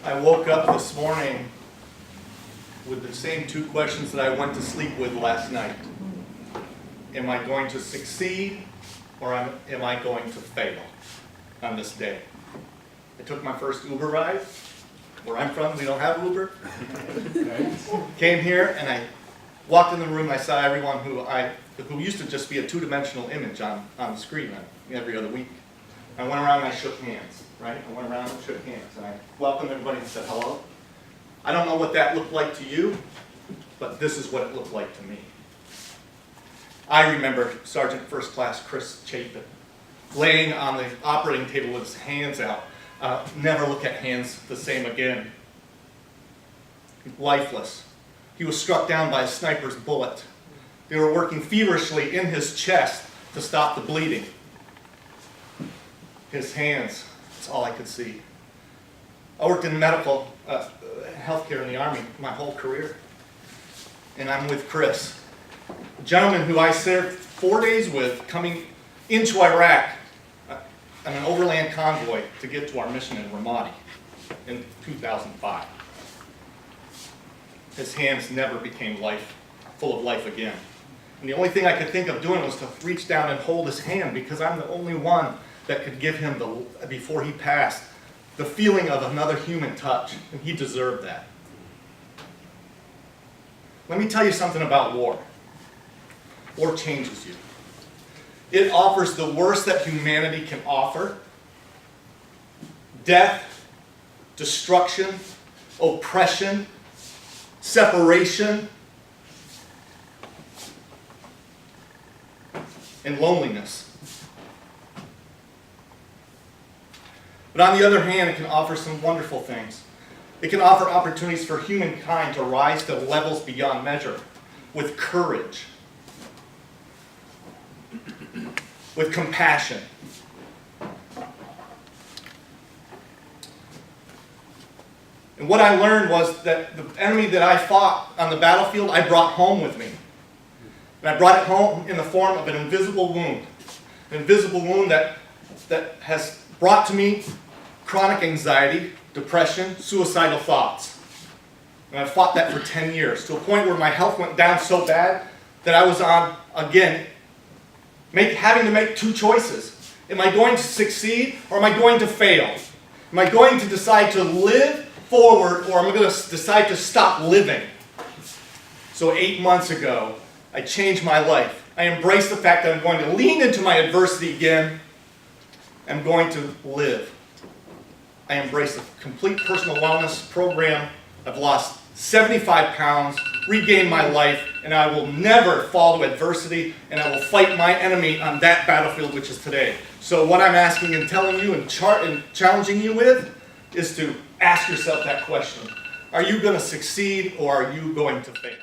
I woke up this morning with the same two questions that I went to sleep with last night. Am I going to succeed or am I going to fail on this day? I took my first Uber ride. Where I'm from, we don't have Uber. Came here and I walked in the room and I saw everyone who used to just be a two-dimensional image on the screen every other week. I went around and I shook hands, right? I went around and shook hands and I welcomed everybody and said hello. I don't know what that looked like to you, but this is what it looked like to me. I remember Sergeant First Class Chris Chapin laying on the operating table with his hands out. Never look at hands the same again. Lifeless. He was struck down by a sniper's bullet. They were working feverishly in his chest to stop the bleeding. His hands, that's all I could see. I worked in medical healthcare in the Army my whole career. And I'm with Chris, a gentleman who I served 4 days with coming into Iraq on an overland convoy to get to our mission in Ramadi in 2005. His hands never became full of life again. And the only thing I could think of doing was to reach down and hold his hand because I'm the only one that could give him, before he passed, the feeling of another human touch, and he deserved that. Let me tell you something about war. War changes you. It offers the worst that humanity can offer: death, destruction, oppression, separation, and loneliness. But on the other hand, it can offer some wonderful things. It can offer opportunities for humankind to rise to levels beyond measure with courage, with compassion. And what I learned was that the enemy that I fought on the battlefield, I brought home with me. And I brought it home in the form of an invisible wound. An invisible wound that has brought to me chronic anxiety, depression, suicidal thoughts. And I fought that for 10 years, to a point where my health went down so bad that I was on, again, having to make two choices. Am I going to succeed or am I going to fail? Am I going to decide to live forward or am I going to decide to stop living? So 8 months ago, I changed my life. I embraced the fact that I'm going to lean into my adversity again. I'm going to live. I embraced a complete personal wellness program. I've lost 75 pounds, regained my life, and I will never fall to adversity, and I will fight my enemy on that battlefield, which is today. So what I'm asking and telling you and challenging you with is to ask yourself that question. Are you going to succeed or are you going to fail?